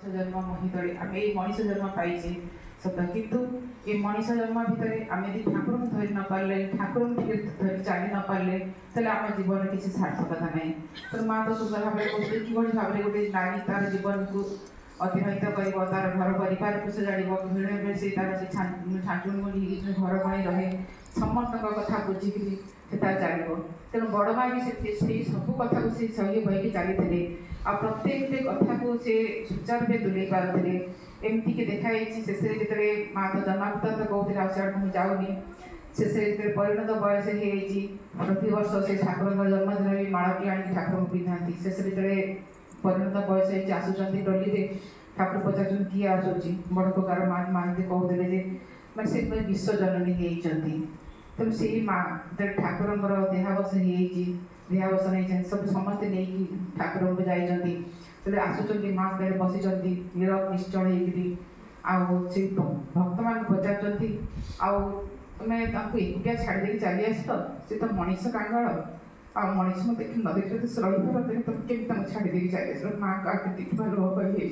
जन्म हितरे आम ये मनीष जन्म पाइचे सत किंतु ये मनीष जन्म भितर आम यदि ठाकुर धरी न पारे ठाकुर धरी चली न पारे तेल आम जीवन किसी सार्थकता ना। तो माँ तो सुंदर भाव कहते कि भाव में गोटे नारी तार जीवन को अतिबाहित कर तार घर परिवार को से जान भिड़े से तार से छाँचुण घर बन रहे समस्त कथा बुझिकी से चलो तेणु बड़ माँ भी से सब कथा को सी सही बहकी चली आ प्रत्येक कथा को सी सुचारू में तुले पारे एमती कि देखाई शेष जो माँ तो जन्मावतार तो कहते आड़ मुझे जाऊनी शेष जो परिणत बयस हो प्रति वर्ष से ठाकुर जन्मदिन भी माड़ की आनी ठाकुर पिंधा शेष जो परिणत बयस आसुँच डोली ठाकुर पचार किए आसूँ बड़ प्रकार माँ कहते मैं से विश्व जननी होती तेणु से माँ जो ठाकुर देहावस देहावस नहीं सब समस्ते नहीं ठाकुर को जाइए तेरे आसुँच माँ से बसी नीरव निश्चल हो भक्त मान पचार तुम्हें एकुटिया छाड़ी चली आस सी तो मनीष कांगाल आ मनीष को देख न देख तो रही तुम केमी छाड़ी चली आस माँ का देखा लोह कही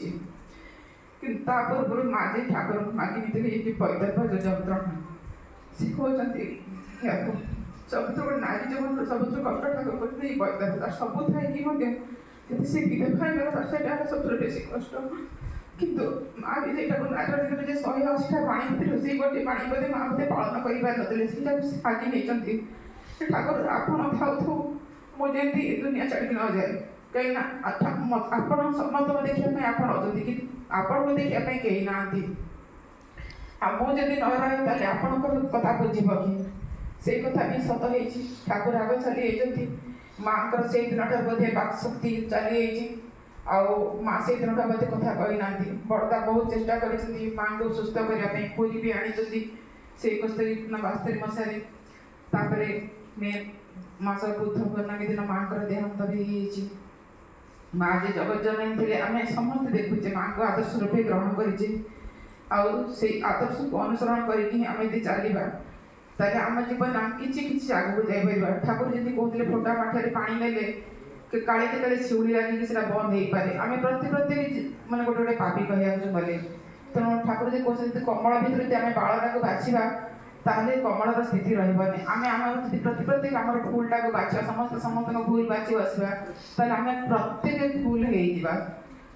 कि पूर्व माँ जी ठाकुर को मागिनी ये पैदल जंत्रणा सी कहते सब गोटे नारी जीवन सब कष्ट ठाकुर करते पैदल सब थी से विधवा सब बेस कष्ट किंतु माँ भी नारी 180 पानी भितर से गोटे पानी बोधे माँ बोधे पालन कर आगे नहीं ठाकुर आपड़ खाऊ मुझे दुनिया छाड़ी न जाए कहीं आप समस्त देखा आप आपण को देखापी कहीं ना मुझे न रही आपण कथा बुझे कि से कथा भी सत हो ठाकुर आग चली माँ से दिन बोधे बाक शक्ति चली माँ से दिन बोधे कथा कही ना बड़दा बहुत चेष्टा कर माँ को सुस्थ करने पूरी भी आनी से 71 मसीह मे मास बुद्ध पूर्णमी दिन माँ को देहांत भी माँ जी जगत जननी थे आम समस्त देखुचे माँ को आदर्श रूपे ग्रहण कर आदर्श को अनुसरण करके चलवा ताकि आम जीवन आम कि आगे जापर ठाकुर जमी कहते फोटा पाठे पानी ने काले के शिउली लगे कि बंद हो पाए आम प्रत्येक मैंने गोटे गोटे पापी कहूँ गले तेणु ठाकुर जी कहते कमल भितर आम बाड़ा को बाछा ताहले कमलर स्थिति रही आम आम प्रत्येक आम फुलटा को बाछा समस्त फुल बाछी बसवा ताल आम प्रत्येक फुल हो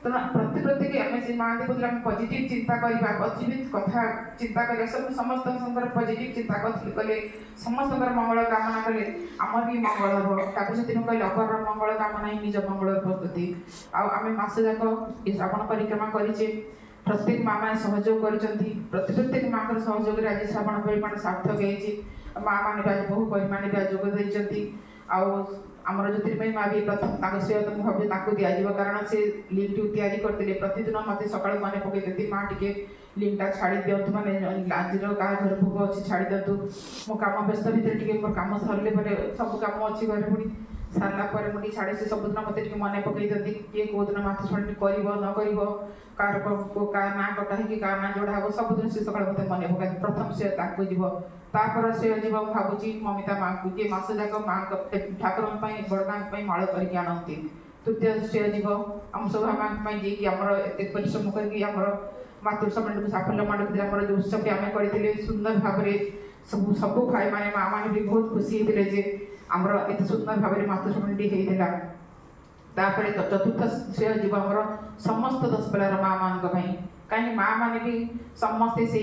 तेना प्रत्येक आम से माँ कहते आम पजिटिव चिंता करवा पजिटिव कथा चिंता कर सब समस्त पजिटिव चिंता कले समस्त मंगल कामना कले आम भी मंगल हम ताकू से कहले अपर मंगल कामना ही निज मंगल प्रस्तुति आम मस जाक श्रावण परिक्रमा करें प्रत्येक माँ मैंने सहयोग कर प्रत्येक माँ को सहयोग आज श्रावण परिक्रमा सार्थक हो माँ मैंने बहु परिमाण भी जोग देती आमर ज्योतिर्मयी माँ भी प्रथम श्रेय तो मुझे दिज्व कारण से लिंक तैयारी करते प्रतिदिन मत सका मन पकई माँ टे लिंकटा छाड़ी दिंतु मैंने आज क्या घर भोग अच्छी छाड़ी दिंतु मो कम व्यस्त भितर मोर कम सरले सब कम अच्छी घर पुणी सारापर मुझे छाड़े से सबुदिन मत मन पकई दिखती किए कौ दिन माथ छुणी कर न कर कार ना कटा हो क्या ना जोड़ा हम सबुदिन से सका मत मन पका प्रथम श्रेय जीव तापर श्रेय जीव भावुची ममिता माँ को किए मस जाक माँ ठाकुर बड़गाँ माड़ करके आनती तृतीय श्रेय जीव आम शोभा माँ जी आमर एत परिश्रम करके मातृसम्मान को साफल्य मांडुक आम जो उत्सव आम करते सुंदर भाव सब सब भाई माने माँ मैंने भी बहुत खुशी होते जे आमर एत सुंदर भाव में मातृसम्मानटी होता चतुर्थ श्रेय जीव आमर समस्त 10 पिलार माँ मान कहीं माँ मैंने भी समस्ते से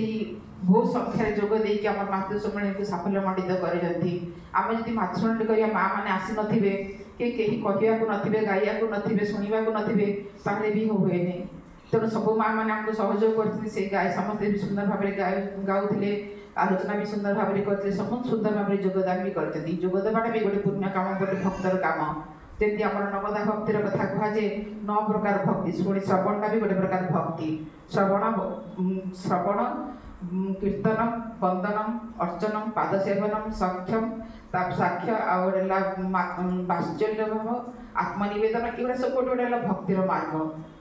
बहुत संख्यार जोग देकी आम मातृसम्मान को साफल्य मंडित करती आम जब मातृसम्मान कर माँ मैंने आसी नथिबे कि कहीं कहवा को नथिबे गाइया को नथिबे शुणा को नथिबे ताहले भी हुए नहीं तेणु सब माँ मैंने आमको सहयोग करते गाय समस्ते भी सुंदर भाव गाँले आलोचना भी सुंदर भाव में करते समस्त सुंदर भाव में योगदान भी करते योगदेवाटा भी गोटे पुण्य काम गोटे भक्तर काम जमी आम नवदा भक्तिर कथा कहुए 9 प्रकार भक्ति शुणी श्रवणटा भी गोटे प्रकार भक्ति श्रवण कीर्तन वंदनम अर्चनम पादसेवनम सख्यम साक्ष्य आश्चर्य भाव आत्मनिवेदन एगुड़ा सब गोटे गोटे भक्तिर मार्ग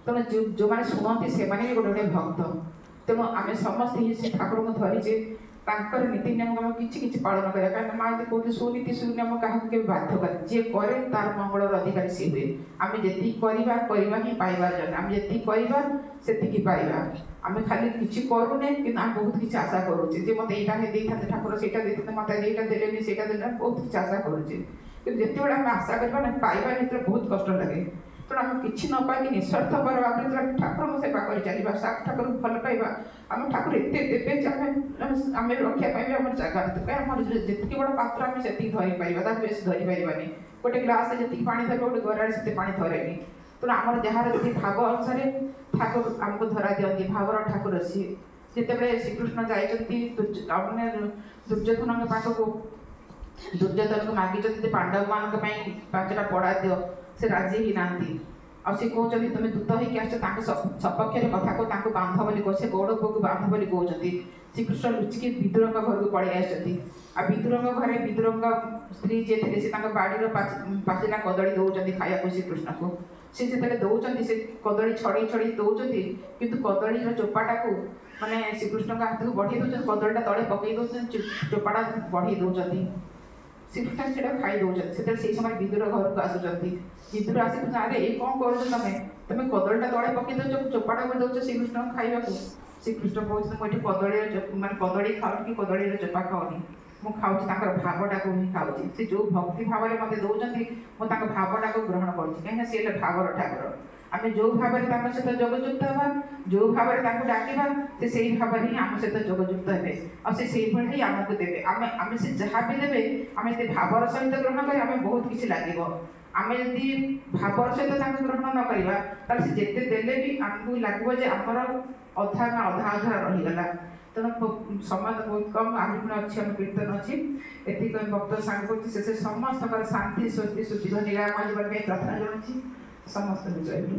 तेणु जो मैंने शुणती से गोटे गोटे भक्त तेणु आम समस्त ठाकुर को धरीचे नीति नियम किसी पालन करें कहीं माँ जी कहते सुनीति सुनियम क्या बाध्य कर जी करे तार मंगल अधिकारी सी हुए आम जी करवा ही पाइबार आम जी करवा ସେତିକି ପାଇବା। ଆମେ ଖାଲି କିଛି କରୁନେ କିନ୍ତୁ ଆମେ ବହୁତ କିଛି ଆଶା କରୁଛେ ଯେ ମୋତେ ଏଇଟା ଦେଇଥାନ୍ତେ ଠାକୁର, ସେଇଟା ଦେଇଥାନ୍ତେ, ମୋତେ ଏଇଟା ଦେଲେନି, ସେଇଟା ଦେଲେନି, ବହୁତ କିଛି ଆଶା କରୁଛେ। କିନ୍ତୁ ଯେତେବେଳେ ଆମେ ଆଶା କରିବା ନା ପାଇବା ଯେତେବେଳେ ବହୁତ କଷ୍ଟ ଲାଗେ। ତେଣୁ ଆମେ କିଛି ନ ପାଇକି ନିଃସ୍ୱାର୍ଥପର ଭାବରେ ଯେତେବେଳେ ଠାକୁରଙ୍କ ସେବା କରି ଚାଲିବା, ଠାକୁରଙ୍କୁ ଭଲ ପାଇବା, ଆମ ଠାକୁର ଏତେ ଦେବେ ଯେ ଆମେ ରଖିବା ପାଇଁ ବି ଆମର ଜାଗା ନଥିବ। ଆମର ଯେତିକି ବଡ଼ ପାତ୍ର ଆମେ ସେତିକି ଧରିପାରିବା, ତାକୁ ବେଶୀ ଧରିପାରିବାନି। ଗୋଟେ ଗ୍ଲାସରେ ଯେତିକି ପାଣି ଧରିବ, ଗୋଟେ ଗରାରେ ସେତେ ପାଣି ଧରେନି। ତେଣୁ ଆମର ଯାହାର ଯେତିକି ଭାବ ଅନୁସାରେ ଠାକୁର ଆମକୁ ଧରା ଦିଅନ୍ତି। ଭାବର ଠାକୁର ସିଏ। ଯେତେବେଳେ ଶ୍ରୀକୃଷ୍ଣ ଯାଇଛନ୍ତି ଦୁର୍ଯ୍ୟୋଧନଙ୍କ ପାଖକୁ, ଦୁର୍ଯ୍ୟୋଧନକୁ ମାଗିଛନ୍ତି ଯେ ପାଣ୍ଡବମାନଙ୍କ ପାଇଁ 5ଟା ପଡ଼ା ଦିଅ, ସେ ରାଜି ହେଇନାହାନ୍ତି। ଆଉ ସେ କହୁଛନ୍ତି ତୁମେ ଦୂତ ହେଇକି ଆସିଛ, ତାଙ୍କ ସପକ୍ଷରେ କଥା କହୁ, ତାଙ୍କୁ ବାନ୍ଧ ବୋଲି କହୁ, ସେ ଗୌଡ଼ ପୁଅକୁ ବାନ୍ଧ ବୋଲି କହୁଛନ୍ତି। ଶ୍ରୀକୃଷ୍ଣ ଲୁଚିକି ବିଦୁରଙ୍କ ଘରକୁ ପଳେଇ ଆସିଛନ୍ତି। ଆଉ ବିଦୁରଙ୍କ ଘରେ ବିଦୁରଙ୍କ ସ୍ତ୍ରୀ ଯିଏ ଥିଲେ ସେ ତାଙ୍କ ବାଡ଼ିର ପାଚିଲା କଦଳୀ ଦେଉଛନ୍ତି ଖାଇବାକୁ ଶ୍ରୀକୃଷ୍ଣକୁ। ସେ ଯେତେବେଳେ ଦେଉଛନ୍ତି ସେ କଦଳୀ ଛଡ଼େଇ ଛଡ଼େଇ ଦେଉଛନ୍ତି, କିନ୍ତୁ କଦଳୀର ଚୋପାଟାକୁ ମାନେ ଶ୍ରୀକୃଷ୍ଣଙ୍କ ହାତକୁ ବଢ଼େଇ ଦେଉଛନ୍ତି, କଦଳୀଟା ତଳେ ପକେଇ ଦେଉଛନ୍ତି, ଚୋପାଟା ବଢ଼େଇ ଦେଉଛନ୍ତି। ଶ୍ରୀକୃଷ୍ଣ ସେଟା ଖାଇ ଦେଉଛନ୍ତି। ସେତେବେଳେ ସେଇ ସମୟରେ ବିଦୁର ଘରକୁ ଆସୁଛନ୍ତି। ବିଦୁର ଆସି କହୁଛନ୍ତି, ଆରେ ଏଇ କ'ଣ କରୁଛ ତମେ କଦଳୀଟା ତଳେ ପକେଇ ଦେଉଛ, ଚୋପାଟାକୁ ଦେଉଛ ଶ୍ରୀକୃଷ୍ଣଙ୍କୁ ଖାଇବାକୁ। ଶ୍ରୀକୃଷ୍ଣ କହୁଛନ୍ତି, ମୁଁ ଏଠି କଦଳୀ ଖାଉନି କି କଦଳୀର ଚୋପା ଖାଉନି, ମୁଁ ଖାଉଛି ତାଙ୍କର ଭାବଟାକୁ ହିଁ ଖାଉଛି। ସେ ଯେଉଁ ଭକ୍ତି ଭାବରେ ମୋତେ ଦେଉଛନ୍ତି, ମୁଁ ତାଙ୍କ ଭାବଟାକୁ ଗ୍ରହଣ କରୁଛି। କାହିଁକିନା ସେ ହେଲେ ଭାବର ଠାକୁର। ଆମେ ଯେଉଁ ଭାବରେ ତାଙ୍କ ସହିତ ଯୋଗଯୁକ୍ତ ହେବା, ଯେଉଁ ଭାବରେ ତାଙ୍କୁ ଡାକିବା, ସେ ସେଇ ଭାବରେ ହିଁ ଆମ ସହିତ ଯୋଗଯୁକ୍ତ ହେବେ। ଆଉ ସେ ସେଇଭଳି ହିଁ ଆମକୁ ଦେବେ। ଆମେ ସେ ଯାହା ବି ଦେବେ, ଆମେ ଯଦି ଭାବର ସହିତ ଗ୍ରହଣ କରିବା, ଆମେ ବହୁତ କିଛି ଲାଗିବ। ଆମେ ଯଦି ଭାବର ସହିତ ତାଙ୍କୁ ଗ୍ରହଣ ନ କରିବା, ତାହେଲେ ସେ ଯେତେ ଦେଲେ ବି ଆମକୁ ଲାଗିବ ଯେ ଆମର ଅଧା ରହିଗଲା। ତେଣୁ ସମୟ ତ ବହୁତ କମ୍, ଆହୁରି ପୁଣି ଅଛି, ଆମ କୀର୍ତ୍ତନ ଅଛି। ଏତିକି ଭକ୍ତ ସାଙ୍ଗ କରୁଛି, ଶେଷରେ ସମସ୍ତଙ୍କର ଶାନ୍ତି, ସ୍ୱସ୍ତି, ସୁବିଧା ନିରାମୟ ଜୀବନ ପାଇଁ ପ୍ରାର୍ଥନା ଜଣାଉଛି। ସମସ୍ତଙ୍କୁ ଜୟ ଗୁରୁ।